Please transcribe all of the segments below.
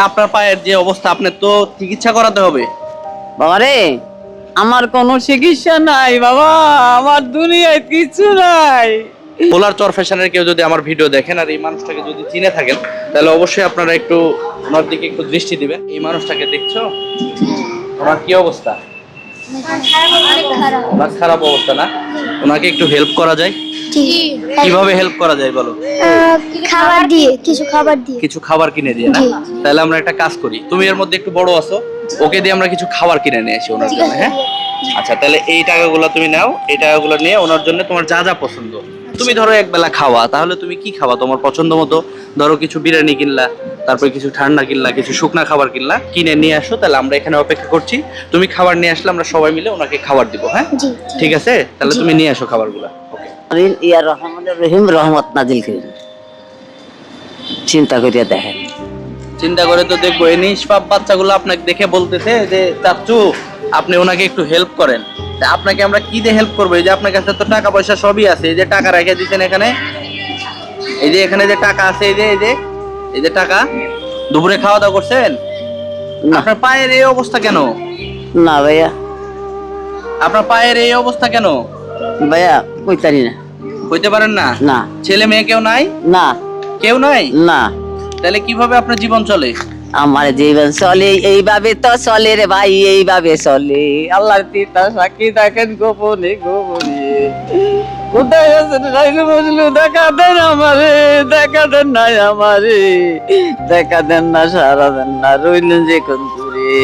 আপনার পায়ের যে অবস্থা, আপনার তো চিকিৎসা করাতে হবে। বাবা রে, আমার কোনো চিকিৎসা নাই বাবা, আমার দুনিয়ায় কিছু নাই। ভোলার চর ফ্যাশনের কেউ যদি আমার ভিডিও দেখেন আর এই মানুষটাকে যদি চিনে থাকেন, তাহলে অবশ্যই আপনারা একটু ওনার দিকে একটু দৃষ্টি দিবেন। এই মানুষটাকে দেখছো, ওনার কি অবস্থা? ওনার খারাপ অবস্থা না? ওনাকে একটু হেল্প করা যায়? কিভাবে হেল্প করা যায় বলো? খাবার দিয়ে, কিছু খাবার দিয়ে। কিছু খাবার কিনে দিয়ে না? তাহলে আমরা একটা কাজ করি, তুমি এর মধ্যে একটু বড় আছো, ওকে দিয়ে আমরা কিছু খাবার কিনে নিয়ে আসি ওনার জন্য। হ্যাঁ আচ্ছা, তাহলে এই টাকাগুলো তুমি নাও, এই টাকাগুলো নিয়ে ওনার জন্য তোমার যা যা পছন্দ, তুমি ধরো এক বেলা খাওয়া, তাহলে তুমি কি খাওয়া তোমার পছন্দ মতো, ধরো কিছু বিরিয়ানি কিনলা, তারপরে কিছু ঠান্ডা কিনলা, কিছু শুকনা খাবার কিনলা, কিনে নিয়ে আসো। তাহলে আমরা এখানে অপেক্ষা করছি, তুমি খাবার নিয়ে আসলে আমরা সবাই মিলে ওনাকে খাবার দিব। হ্যাঁ ঠিক আছে, তাহলে তুমি নিয়ে আসো খাবারগুলো। ইয়া রহমানুর রহিম, রহমত নাজিল করেন। চিন্তা করিয়া দেখেন। চিন্তা করে তো দেখবো, এই নিষ্পাপ বাচ্চাগুলো আপনাকে দেখে বলতেছে যে চাচু আপনি ওনাকে একটু হেল্প করেন। আপনাকে আমরা কি দিয়ে হেল্প করবো? এই যে আপনার কাছে তো টাকা পয়সা সবই আছে, এই যে টাকা রেখে দিচ্ছেন এখানে, এই যে এখানে যে টাকা আছে, এই যে টাকা, দুপুরে খাওয়া দাওয়া করছেন? আপনার পায়ের এই অবস্থা কেন? না ভাইয়া, আপনার পায়ের এই অবস্থা কেন? ভাইয়া কইতারি না। কইতে পারেন না? না। ছেলে মেয়ে কেউ নাই? না। কেউ নাই? না। তাহলে কিভাবে আপনার জীবন চলে? আমার জীবন চলে এইভাবে, তো চলে রে ভাই, এইভাবে চলে। আল্লাহর পিতা সাক্ষী থাকেন গোপনে গোপনে। কোথায় আছেন রাইলু বসলু, দেখা দেন আমারে, দেখা দেন নাই আমারে, দেখা দেন না, সারা দেন না, রইলেন যে কোন দূরে।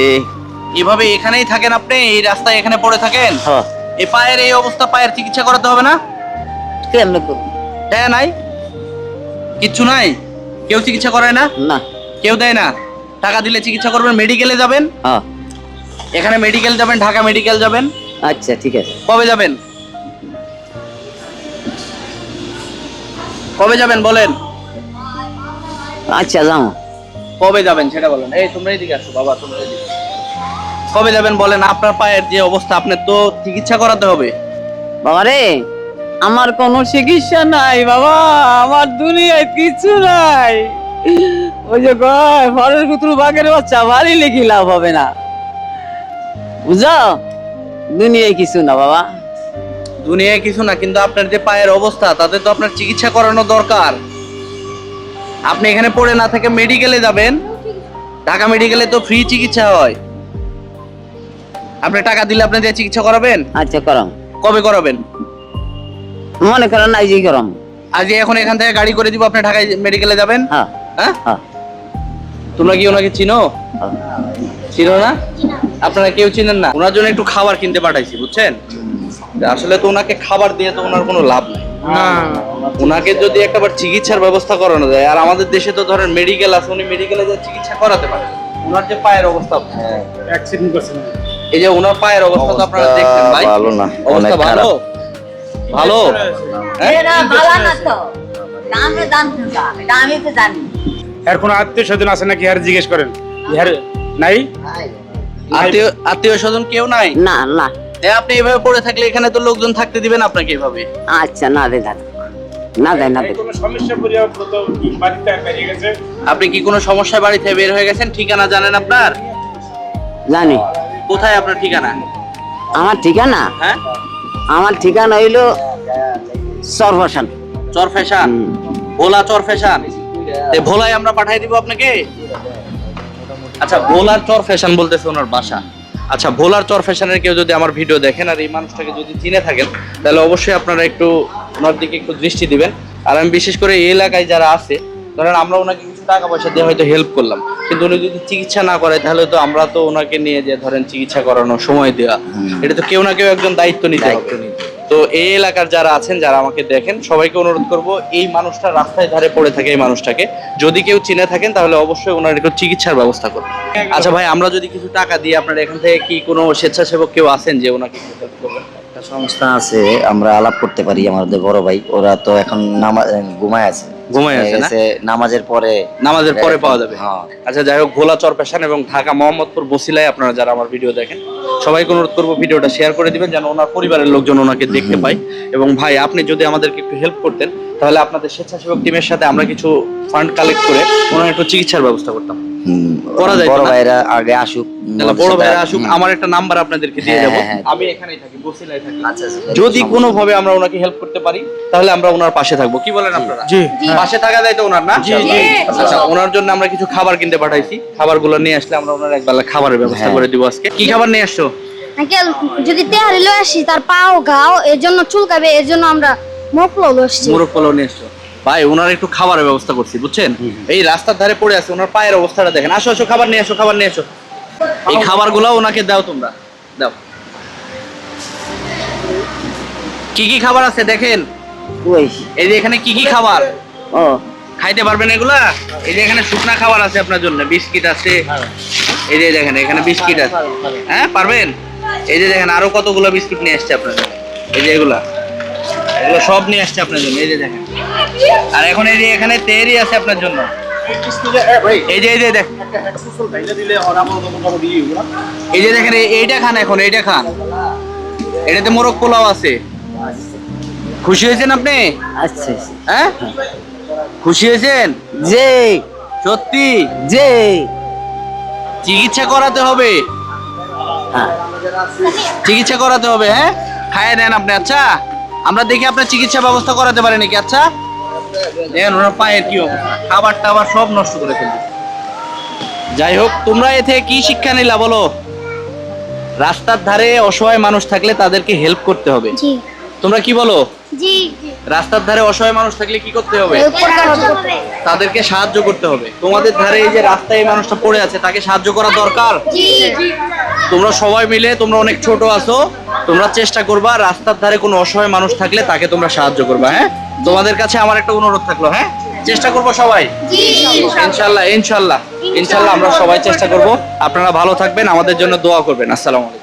এভাবে এখানেই থাকেন আপনি, এই রাস্তায় এখানে পড়ে থাকেন? হ্যাঁ। এই পায়ের এই অবস্থা, পায়ের চিকিৎসা করাতে হবে না? কেমনে করবো? হ্যাঁ, নাই কিচ্ছু নাই, কেউ চিকিৎসা করায় না? না। কেউ দেয় না? টাকা দিলে চিকিৎসা করবেন, মেডিকেলে যাবেন। হ্যাঁ। এখানে মেডিকেল যাবেন, ঢাকা মেডিকেল যাবেন। আচ্ছা ঠিক আছে। কবে যাবেন? কবে যাবেন বলেন? আচ্ছা যাও। কবে যাবেন সেটা বলেন। এই তোমরা এদিকে আসো বাবা, তোমরা এদিকে। কবে যাবেন বলেন? আপনার পায়ের যে অবস্থা, আপনার তো চিকিৎসা করাতে হবে। বাবা রে, আমার কোনো চিকিৎসা নাই বাবা, আমার দুনিয়ায় কিছু নাই। ওই যে কয় ফলের কুতুর বাঘের বাচ্চা, বাড়ি লেখি লাভ হবে না, বুঝো? দুনিয়ায় কিছু না বাবা। দুনিয়ায় কিছু না, কিন্তু আপনার যে পায়ের অবস্থা, তাতে তো আপনার চিকিৎসা করানো দরকার। আপনি এখানে পড়ে না থেকে মেডিকেলে যাবেন, ঢাকা মেডিকেলে তো ফ্রি চিকিৎসা হয়। আপনি টাকা দিলে আপনি যে চিকিৎসা করাবেন। আচ্ছা করাম। কবে করাবেন? মনে করেন আজ করাম। আজ এখন এখান থেকে গাড়ি করে দিব, আপনি ঢাকায় মেডিকেলে যাবেন। হ্যাঁ। হ্যাঁ, হ্যাঁ। তোমরা কি ওনাকে চিনো? চিনো না? আপনারা কেউ চিনেন না? ওনার জন্য একটু খাবার কিনতে পাঠাইছি, বুঝছেন? আসলে তো ওনাকে খাবার দিয়ে তো ওনার কোনো লাভ নাই। ওনাকে যদি একবার চিকিৎসার ব্যবস্থা করানো যায়, আর আমাদের দেশে তো ধরেন মেডিকেল আছে, উনি মেডিকেলে যে চিকিৎসা করাতে পারেন। ওনার যে পায়ের অবস্থা, অ্যাক্সিডেন্ট করছেন, এই যে ওনার পায়ের অবস্থা তো আপনারা দেখছেন ভাই, ভালো না, অবস্থা ভালো? ভালো? এর কোনো আত্মীয় স্বজন আছে নাকি? আর জিজ্ঞেস করেন, এর নাই? আত্মীয় স্বজন কেউ নাই? না না। আপনি এভাবে পড়ে থাকলে এখানে তো লোকজন থাকতে দিবেন আপনাকে এভাবে? আচ্ছা না দে দাদা, না দেয় না দেয়। কোনো সমস্যা পরিবার তো বাড়িতে বেরিয়ে গেছে? আপনি কি কোনো সমস্যায় বাড়ি থেকে বের হয়ে গেছেন? ঠিকানা জানেন আপনার? জানি। কোথায় আপনার ঠিকানা? আমার ঠিকানা? হ্যাঁ, আমার ঠিকানা হইলো সর্বশান। চর ফ্যাশন, ভোলা চর ফ্যাশন। ভোলায় আমরা পাঠিয়ে দিব আপনাকে। আচ্ছা, ভোলার চর ফ্যাশন বলতেছে ওনার বাসা। আচ্ছা, ভোলার চর ফ্যাশনের কেউ যদি আমার ভিডিও দেখেন আর এই মানুষটাকে যদি চিনে থাকেন, তাহলে অবশ্যই আপনারা একটু ওনার দিকে একটু দৃষ্টি দিবেন। আর আমি বিশেষ করে এই এলাকায় যারা আছে, ধরেন আমরা ওনাকে কিছু টাকা পয়সা দিয়ে হয়তো হেল্প করলাম, কিন্তু উনি যদি চিকিৎসা না করে, তাহলে তো আমরা তো ওনাকে নিয়ে যে ধরেন চিকিৎসা করানো, সময় দেওয়া, এটা তো কেউ না কেউ একজন দায়িত্ব নিতে হবে। তো এই এলাকার যারা আছেন, যারা আমাকে দেখেন, সবাইকে অনুরোধ করব, এই মানুষটা রাস্তায় ধারে পড়ে থাকে, এই মানুষটাকে যদি কেউ চিনে থাকেন, তাহলে অবশ্যই ওনার একটু চিকিৎসার ব্যবস্থা করবেন। আচ্ছা ভাই, আমরা যদি কিছু টাকা দিই, আপনার এখান থেকে কি কোনো স্বেচ্ছাসেবক কেউ আছেন যে ওনাকে হেল্প করবেন? একটা সংস্থা আছে, আমরা আলাপ করতে পারি, আমাদের বড় ভাই, ওরা তো এখন ঘুমায় আছে। ঘুমায় আছে না? নামাজের পরে পাওয়া যাবে। হ্যাঁ। আচ্ছা, যাই হোক, ভোলা চর ফ্যাশন এবং ঢাকা মোহাম্মদপুর বসিলায় আপনারা যারা আমার ভিডিও দেখেন, সবাইকে অনুরোধ করবো ভিডিওটা শেয়ার করে দিবেন, যেন ওনার পরিবারের লোকজন ওনাকে দেখতে পায়। এবং ভাই, আপনি যদি আমাদেরকে একটু হেল্প করতেন, তাহলে আপনাদের স্বেচ্ছাসেবক টিমের সাথে আমরা কিছু ফান্ড কালেক্ট করে ওনার একটু চিকিৎসার ব্যবস্থা করতাম। করা যায় তো বড় না? ভাইরা আগে আসুক, তাহলে বড় ভাইরা আসুক, আমার একটা নাম্বার আপনাদেরকে দিয়ে হ্যাঁ, দেবো, হ্যাঁ। আমি এখানেই থাকি, বসিলায় থাকি। আচ্ছা, আচ্ছা। যদি কোনো ভাবে আমরা ওনাকে হেল্প করতে পারি তাহলে আমরা ওনার পাশে থাকবো, কি বলেন আপনারা? জি পাশে থাকা যায় তো ওনার, না? জি, জি। আচ্ছা, ওনার জন্য আমরা কিছু খাবার কিনতে পাঠাইছি, খাবারগুলো নিয়ে আসলে আমরা ওনার একবেলা খাবারের ব্যবস্থা হ্যাঁ। করে দিব আজকে। কি খাবার নিয়ে আসছো? আঙ্কেল যদি তেহারি লয়ে আসি তার পাও গাও এর জন্য চুলকাবে, এর জন্য আমরা মকলো আসছি। মোরগ পোলাও নিয়ে আসছো। ভাই ওনার একটু খাবারের ব্যবস্থা করছি, বুঝছেন? এই রাস্তার ধারে পড়ে আছে, ওনার পায়ের অবস্থাটা দেখেন। আসো আসো, খাবার নিয়ে আসো, খাবার নিয়ে আসো। এই খাবারগুলো ওনাকে দাও, তোমরা দাও। কি কি খাবার আছে দেখেন, ওই এই যে এখানে কি কি খাবার ও খাইতে পারবেন এগুলা? এই যে এখানে শুকনা খাবার আছে আপনার জন্য, বিস্কিট আছে, এই যে দেখেন এখানে বিস্কিট আছে, হ্যাঁ পারবেন? এই যে দেখেন আরো কতগুলো বিস্কিট নিয়ে আসছে আপনার জন্য, এই যে এগুলো সব নিয়ে আসছে আপনার জন্য, এই যে দেখেন। আর এখন এই যে এখানে তেরি আছে আপনার জন্য, এই যে দেখ, এই যে দেখেন এইটা খান, এখন এইটা খান, এটাতে মোরগ পোলাও আছে। খুশি হয়েছেন আপনি? আচ্ছা হ্যাঁ খুশি হয়েছেন? জি সত্যি? জি চিকিৎসা করাতে হবে, চিকিৎসা করাতে হবে, হ্যাঁ খাইয়ে দেন আপনি। আচ্ছা আমরা দেখি আপনার চিকিৎসা ব্যবস্থা করাতে পারি নাকি। আচ্ছা দেখেন ওনার পায়ের কি অবস্থা, খাবার টাবার সব নষ্ট করে ফেলবে। যাই হোক, তোমরা এ থেকে কি শিক্ষা নিলা বলো? রাস্তার ধারে অসহায় মানুষ থাকলে তাদেরকে হেল্প করতে হবে, জি তোমরা কি বলো? জি রাস্তার ধারে অসহায় মানুষ থাকলে কি করতে হবে? জি তাদেরকে সাহায্য করতে হবে। তোমাদের ধারে এই যে রাস্তায় এই মানুষটা পড়ে আছে, তাকে সাহায্য করা দরকার। তোমরা সবাই মিলে, তোমরা অনেক ছোট আছো, তোমরা চেষ্টা করবা রাস্তার ধারে কোনো অসহায় মানুষ থাকলে তাকে তোমরা সাহায্য করবা। হ্যাঁ তোমাদের কাছে আমার একটা অনুরোধ থাকলো, হ্যাঁ চেষ্টা করবো সবাই, ইনশাল্লাহ ইনশাল্লাহ ইনশাল্লাহ আমরা সবাই চেষ্টা করব। আপনারা ভালো থাকবেন, আমাদের জন্য দোয়া করবেন। আসসালামু আলাইকুম।